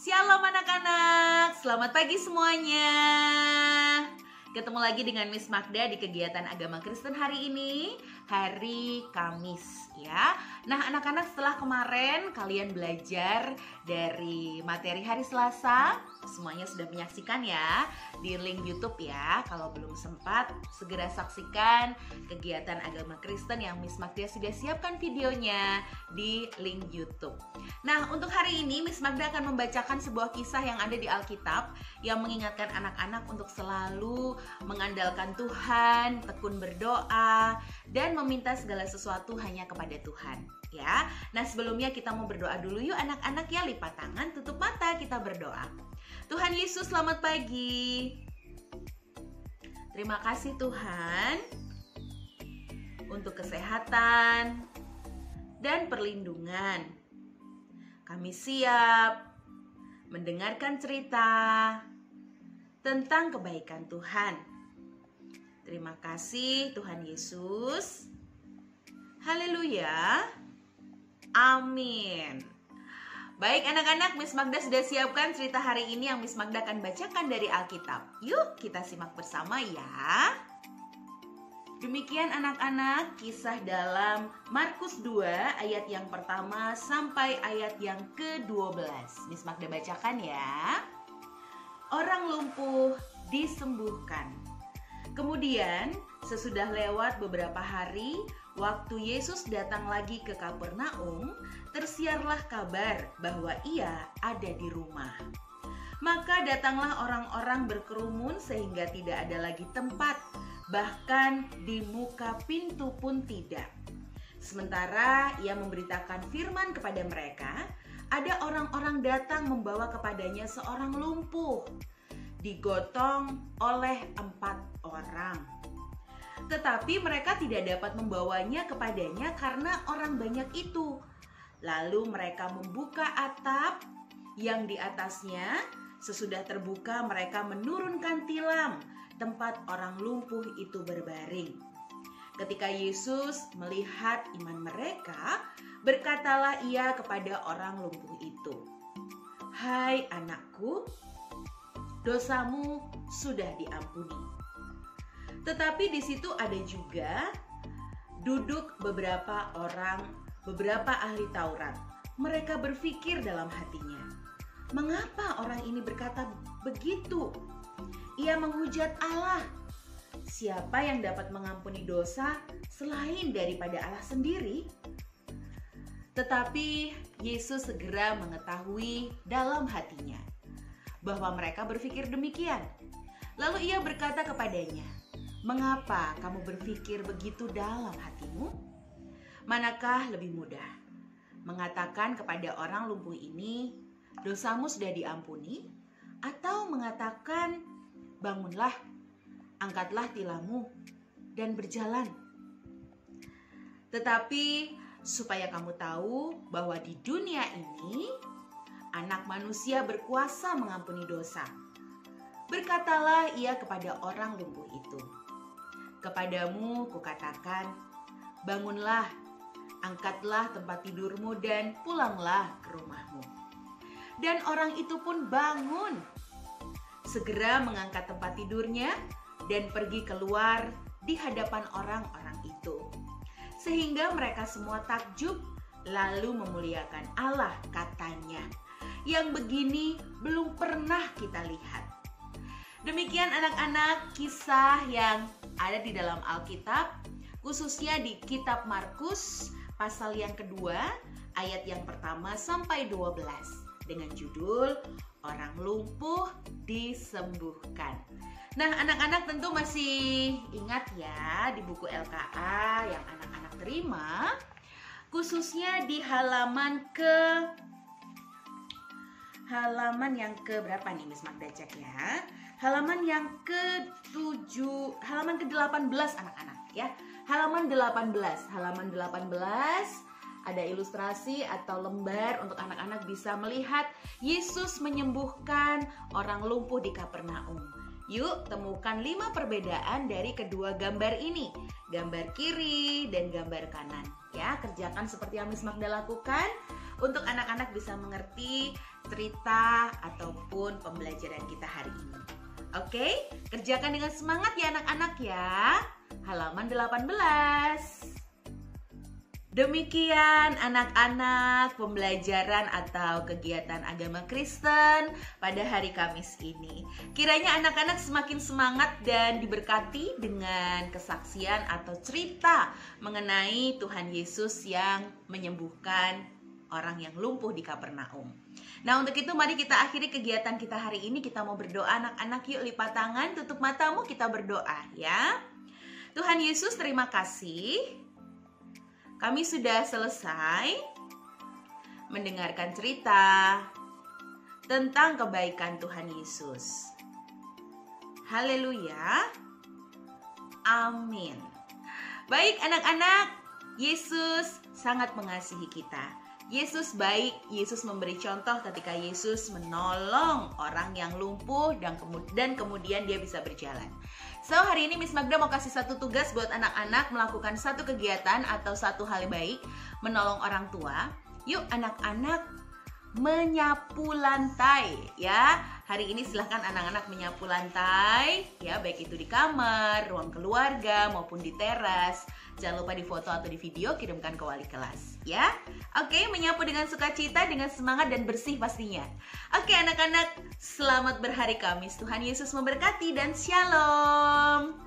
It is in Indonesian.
Shalom anak-anak, selamat pagi semuanya. Ketemu lagi dengan Miss Magda di kegiatan agama Kristen hari ini, hari Kamis ya. Nah anak-anak, setelah kemarin kalian belajar dari materi hari Selasa, semuanya sudah menyaksikan ya di link YouTube ya. Kalau belum sempat, segera saksikan kegiatan agama Kristen yang Miss Magda sudah siapkan videonya di link YouTube. Nah untuk hari ini Miss Magda akan membacakan sebuah kisah yang ada di Alkitab yang mengingatkan anak-anak untuk selalu mengandalkan Tuhan, tekun berdoa, dan meminta segala sesuatu hanya kepada Tuhan ya. Nah sebelumnya kita mau berdoa dulu yuk anak-anak ya. Lipat tangan, tutup mata, kita berdoa. Tuhan Yesus, selamat pagi. Terima kasih Tuhan untuk kesehatan dan perlindungan. Kami siap mendengarkan cerita tentang kebaikan Tuhan. Terima kasih Tuhan Yesus. Haleluya. Amin. Baik anak-anak, Miss Magda sudah siapkan cerita hari ini yang Miss Magda akan bacakan dari Alkitab. Yuk kita simak bersama ya. Demikian anak-anak, kisah dalam Markus 2 ayat yang pertama sampai ayat yang ke-12. Miss Magda bacakan ya. Orang lumpuh disembuhkan. Kemudian sesudah lewat beberapa hari, waktu Yesus datang lagi ke Kapernaum, tersiarlah kabar bahwa ia ada di rumah. Maka datanglah orang-orang berkerumun sehingga tidak ada lagi tempat, bahkan di muka pintu pun tidak. Sementara ia memberitakan firman kepada mereka, ada orang-orang datang membawa kepadanya seorang lumpuh, digotong oleh 4 orang. Tetapi mereka tidak dapat membawanya kepadanya karena orang banyak itu. Lalu mereka membuka atap yang di atasnya. Sesudah terbuka mereka menurunkan tilam tempat orang lumpuh itu berbaring. Ketika Yesus melihat iman mereka, berkatalah ia kepada orang lumpuh itu, "Hai anakku, dosamu sudah diampuni." Tetapi di situ ada juga duduk beberapa ahli Taurat. Mereka berpikir dalam hatinya, "Mengapa orang ini berkata begitu? Ia menghujat Allah. Siapa yang dapat mengampuni dosa selain daripada Allah sendiri?" Tetapi Yesus segera mengetahui dalam hatinya bahwa mereka berpikir demikian. Lalu ia berkata kepadanya, "Mengapa kamu berpikir begitu dalam hatimu? Manakah lebih mudah, mengatakan kepada orang lumpuh ini, dosamu sudah diampuni, atau mengatakan, bangunlah, angkatlah tilammu, dan berjalan? Tetapi supaya kamu tahu bahwa di dunia ini Anak Manusia berkuasa mengampuni dosa." Berkatalah ia kepada orang lumpuh itu, "Kepadamu kukatakan, bangunlah, angkatlah tempat tidurmu dan pulanglah ke rumahmu." Dan orang itu pun bangun, segera mengangkat tempat tidurnya dan pergi keluar di hadapan orang-orang itu. Sehingga mereka semua takjub lalu memuliakan Allah, katanya, "Yang begini belum pernah kita lihat." Demikian anak-anak kisah yang ada di dalam Alkitab, khususnya di kitab Markus pasal yang kedua ayat yang pertama sampai 12 dengan judul Orang Lumpuh Disembuhkan. Nah anak-anak tentu masih ingat ya di buku LKA yang anak-anak terima, khususnya di halaman yang ke berapa nih Miss Magda cek ya. Halaman yang ke-7, halaman ke-18 anak-anak ya. Halaman 18 ada ilustrasi atau lembar untuk anak-anak bisa melihat Yesus menyembuhkan orang lumpuh di Kapernaum. Yuk temukan 5 perbedaan dari kedua gambar ini, gambar kiri dan gambar kanan. Ya, kerjakan seperti yang Miss Magda lakukan. untuk anak-anak bisa mengerti cerita ataupun pembelajaran kita hari ini. Oke, kerjakan dengan semangat ya anak-anak ya. Halaman 18. Demikian anak-anak pembelajaran atau kegiatan agama Kristen pada hari Kamis ini. Kiranya anak-anak semakin semangat dan diberkati dengan kesaksian atau cerita mengenai Tuhan Yesus yang menyembuhkan orang yang lumpuh di Kapernaum. Nah, untuk itu mari kita akhiri kegiatan kita hari ini. Kita mau berdoa anak-anak, yuk lipat tangan, tutup matamu, kita berdoa ya. Tuhan Yesus, terima kasih. Kami sudah selesai mendengarkan cerita tentang kebaikan Tuhan Yesus. Haleluya. Amin. Baik anak-anak, Yesus sangat mengasihi kita. Yesus baik, Yesus memberi contoh ketika Yesus menolong orang yang lumpuh dan kemudian dia bisa berjalan. So, hari ini Miss Magda mau kasih satu tugas buat anak-anak melakukan satu kegiatan atau satu hal baik, menolong orang tua. Yuk anak-anak menyapu lantai ya. Hari ini silahkan anak-anak menyapu lantai ya, baik itu di kamar, ruang keluarga maupun di teras. Jangan lupa di foto atau di video kirimkan ke wali kelas ya. Oke, menyapu dengan sukacita, dengan semangat dan bersih pastinya. Oke anak-anak, selamat berhari Kamis. Tuhan Yesus memberkati dan shalom.